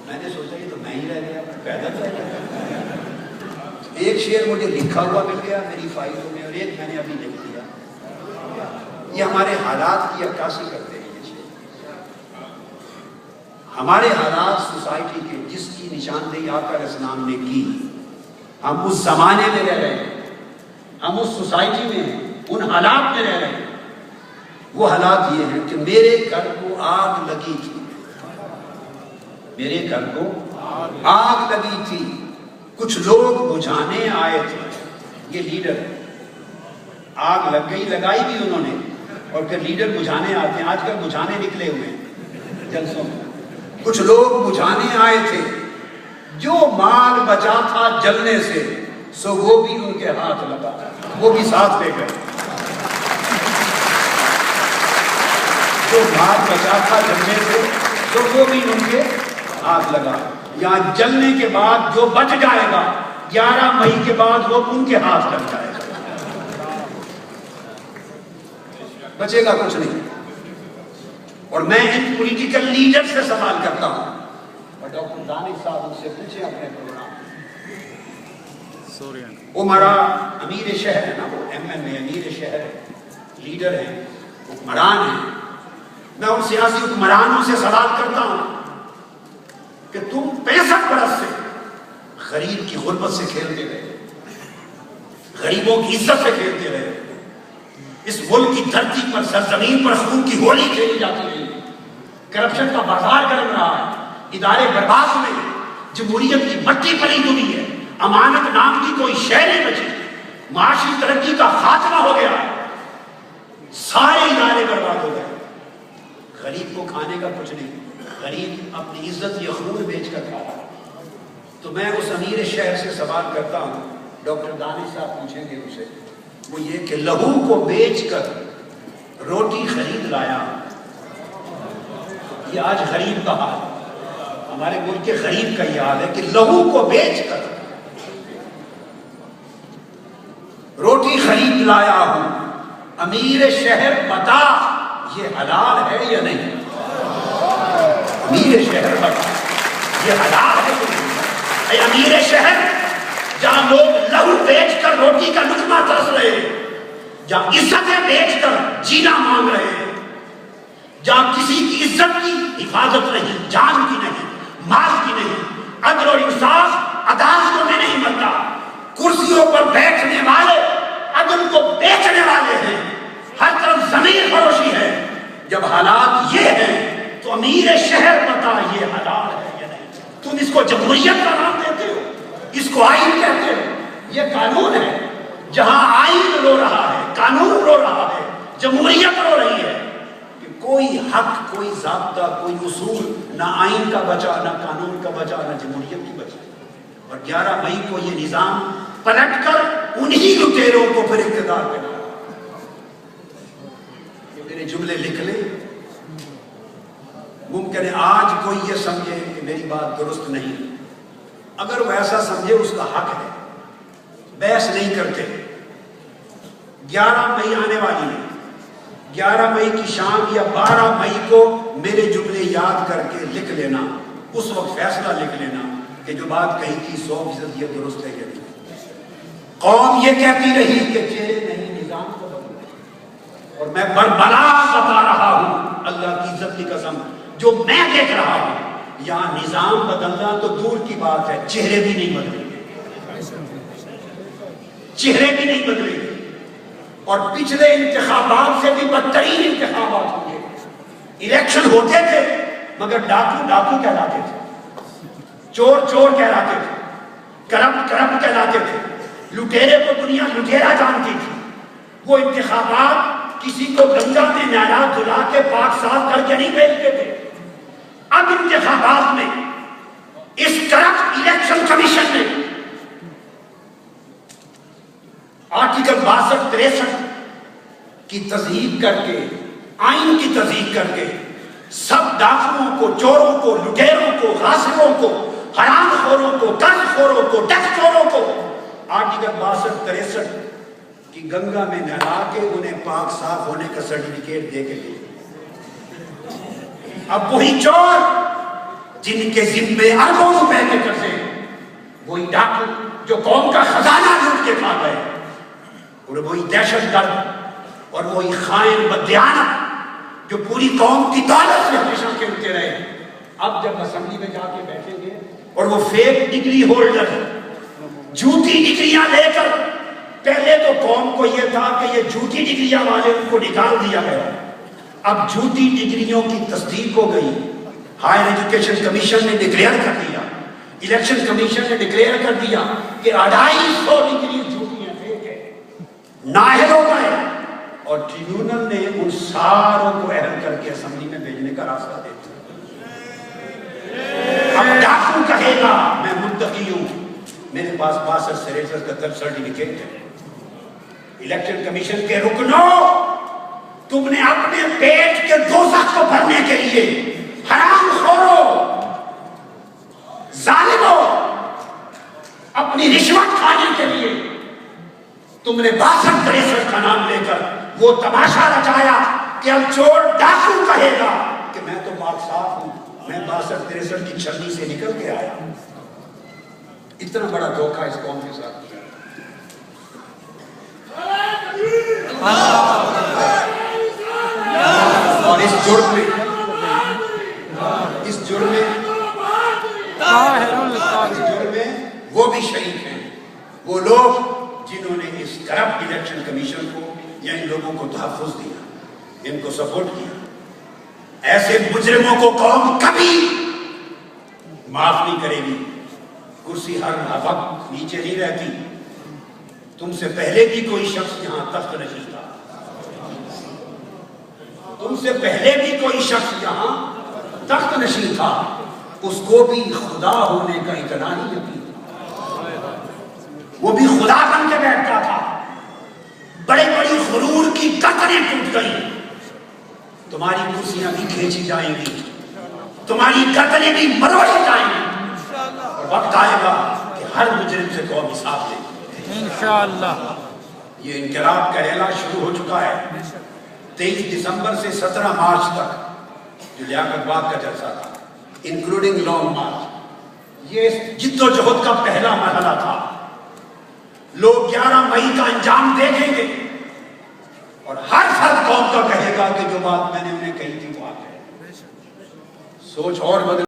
میں نے سوچا یہ تو میں ہی رہ گیا، پیدل رہ گیا۔ ایک شعر مجھے لکھا ہوا مل گیا میری فائلوں میں، اور ایک میں نے ابھی لکھ دیا۔ یہ ہمارے حالات کی عکاسی کرتے ہیں یہ شعر، ہمارے حالات سوسائٹی کے جس کی نشاندہی آقا علیہ السلام نے کی۔ ہم اس زمانے میں رہ رہے ہیں، ہم اس سوسائٹی میں ہیں، ان حالات میں رہ رہے ہیں۔ وہ حالات یہ ہیں کہ میرے گھر کو آگ لگی تھی، میرے گھر کو آگ لگی تھی، کچھ لوگ بجھانے آئے تھے۔ یہ لیڈر، آگ لگ گئی، لگائی بھی انہوں نے، اور پھر لیڈر بجھانے آتے ہیں۔ آج کل بجھانے نکلے ہوئے ہیں جلسوں میں۔ کچھ لوگ بجھانے آئے تھے، جو مال بچا تھا جلنے سے سو وہ بھی ان کے ہاتھ لگا، وہ بھی ساتھ لے گئے۔ جو مال بچا تھا جلنے سے تو وہ بھی ان کے ہاتھ لگا۔ یہاں جلنے کے بعد جو بچ جائے گا 11 مئی کے بعد وہ ان کے ہاتھ لگ جائے گا، بچے گا کچھ نہیں۔ اور میں ان پولیٹیکل لیڈر سے سوال کرتا ہوں، اور ڈاکٹر دانش صاحب ان سے پوچھیں اپنے پروگرام، عمرا امیر شہر ہے نا، وہ ایم این اے امیر شہر ہے، لیڈر ہیں، حکمران ہیں۔ میں ان سیاسی حکمرانوں سے سوال کرتا ہوں کہ تم 65 برس سے غریب کی غربت سے کھیلتے رہے، غریبوں کی عزت سے کھیلتے رہے، اس ملک کی دھرتی پر سرزمین پر خون کی ہولی کھیلی جاتی رہی، کرپشن کا بازار گرم رہا ہے، ادارے برباد ہوئے، جمہوریت کی مٹی پلید ہوئی ہے، امانت نام کی کوئی شے نہیں بچی، معاشی ترقی کا خاتمہ ہو گیا، سارے ادارے برباد ہو گئے، غریب کو کھانے کا کچھ نہیں، غریب اپنی عزت یا خون بیچ کر کھا رہا ہے۔ تو میں اس امیر شہر سے سوال کرتا ہوں، ڈاکٹر دانش صاحب پوچھیں گے اسے، وہ یہ کہ لہو کو بیچ کر روٹی خرید لایا، یہ آج غریب کا حال، ہمارے ملک کے غریب کا یہ حال ہے کہ لہو کو بیچ کر روٹی خرید لایا ہوں، امیر شہر بتا یہ حلال ہے یا نہیں؟ امیر شہر بتا یہ حلال ہے یا نہیں؟ اے امیر شہر، جہاں لوگ لہو بیچ کر روٹی کا لقمہ ترس رہے ہیں، جہاں عزتیں بیچ کر جینا مانگ رہے ہیں، جہاں کسی کی عزت کی حفاظت نہیں، جان کی نہیں، مال کی نہیں، عدل اور انصاف عدالتوں میں نہیں ملتا، کرسیوں پر بیٹھنے والے عدل کو بیچنے والے ہیں، ہر طرف زمین فروشی ہے۔ جب حالات یہ ہیں تو امیر شہر بتا یہ حلال ہے یا نہیں؟ تم اس کو جمہوریت کا نام دیتے ہو، اس کو آئین کہتے ہو، یہ قانون ہے۔ جہاں آئین رو رہا ہے، قانون رو رہا ہے، جمہوریت رو رہی ہے کہ کوئی حق، کوئی ضابطہ، کوئی اصول نہ آئین کا بچا، نہ قانون کا بچا، نہ جمہوریت کی بچا۔ اور 11 مئی کو یہ نظام پلٹ کر انہی لٹیروں کو پھر اقتدار پہ لایا۔ میرے جملے لکھ لیں، ممکن ہے آج کوئی یہ سمجھے کہ میری بات درست نہیں، اگر وہ ایسا سمجھے اس کا حق ہے، بحث نہیں کرتے۔ 11 مئی آنے والی ہے، 11 مئی کی شام یا 12 مئی کو میرے جملے یاد کر کے لکھ لینا، اس وقت فیصلہ لکھ لینا کہ جو بات کہی تھی 100% یہ درست ہے یا نہیں۔ قوم یہ کہتی رہی کہ چہرے نہیں نظام کو بدلنا، اور میں بربلا بتا رہا ہوں اللہ کی عزت کی قسم، جو میں دیکھ رہا ہوں یہاں نظام بدلنا تو دور کی بات ہے، چہرے بھی نہیں بدلیں گے، چہرے بھی نہیں بدلیں گے، اور پچھلے انتخابات سے بھی بدترین انتخابات ہوں گے۔ الیکشن ہوتے تھے مگر ڈاکو ڈاکو کہلاتے تھے، چور چور کہلاتے تھے، کرپٹ کرپٹ کہلاتے تھے، لٹیرے کو دنیا لٹیرا جانتی تھی۔ وہ انتخابات کسی کو گنگا میں نہلا دھلا کے پاک صاف کر کے نہیں بھیجتے تھے۔ اب انتخابات میں اس کرپٹ الیکشن کمیشن نے آرٹیکل 62-63 کی تصحیح کر کے، آئین کی تصحیح کر کے، سب ڈاکوؤں کو، چوروں کو، لٹیروں کو، غاصبوں کو، حرام خوروں کو، قرض خوروں کو، ٹیکس چوروں کو آرٹیکل 62-63 کی گنگا میں نہلا کے انہیں پاک صاف ہونے کا سرٹیفکیٹ دے کے دے۔ اب وہی چور جن کے ذمے اربوں روپے کے قرضے، وہی ڈاکو جو قوم کا خزانہ لوٹ کے کھا گئے، اور وہی دہشت گرد اور وہی خائن بدیانت جو پوری قوم کی دولت سے ہمیشہ کھیلتے رہے، اب جب اسمبلی میں جا کے بیٹھیں گے اور وہ فیک ڈگری ہولڈر جھوٹی ڈگریاں لے کر، پہلے تو قوم کو یہ تھا کہ یہ جھوٹی ڈگریاں والے ان کو نکال دیا گیا، اب جھوٹی ڈگریوں کی تصدیق ہو گئی، ہائر ایجوکیشن کمیشن نے ڈکلیئر کر دیا، الیکشن کمیشن نے ڈکلیئر کر دیا کہ 250 ڈگری جھوٹی ہیں، فیک ہے، نااہل ہو گئے، اور ٹریبیونل نے ان ساروں کو اہل کر کے اسمبلی میں بھیجنے کا راستہ دے دیا۔ اب ڈاکو کہے گا میں متقی ہوں، میرے پاس 62 کا سرٹیفکیٹ ہے۔ الیکشن کمیشن کے رکنوں، تم نے اپنے پیٹ کے دوزخ کو بھرنے کے لیے، حرام خورو، ظالمو، اپنی رشوت کھانے کے لیے تم نے 62 کا نام لے کر وہ تماشا رچایا کہ اب چور ڈاکو کہے گا کہ میں تو پاک صاف ہوں، میں 62 کی چھلنی سے نکل کے آیا ہوں۔ اتنا بڑا دھوکہ اس قوم کے ساتھ کیا۔ اور اس جرم میں وہ بھی شریک ہیں، وہ لوگ جنہوں نے اس کرپٹ الیکشن کمیشن کو یا ان لوگوں کو تحفظ دیا، ان کو سپورٹ کیا۔ ایسے مجرموں کو قوم کبھی معاف نہیں کرے گی۔ کرسی ہر وقت نیچے نہیں رہتی، تم سے پہلے بھی کوئی شخص یہاں تخت نشین تھا، تم سے پہلے بھی کوئی شخص یہاں تخت نشین تھا، اس کو بھی خدا ہونے کا اتنا ہی یقین تھا، وہ بھی خدا بن کے بیٹھتا تھا۔ بڑے بڑی غرور کی قطریں ٹوٹ گئی، تمہاری کرسیاں بھی کھینچی جائیں گی، تمہاری قطریں بھی مروڑی جائیں گی، اور وقت آئے گا کہ ہر مجرم سے قوم حساب دے گی انشاءاللہ۔ یہ انقلاب کا اعلان شروع ہو چکا ہے۔ 23 دسمبر سے 17 مارچ تک جو لیاقت باد کا جلسہ تھا، انکلوڈنگ لانگ مارچ، یہ جد و جہد کا پہلا مرحلہ تھا۔ لوگ 11 مئی کا انجام دیکھیں گے اور ہر فرد قوم کا کہے گا کہ جو بات میں نے انہیں کہی تھی وہ آ گئی۔ سوچ اور بدل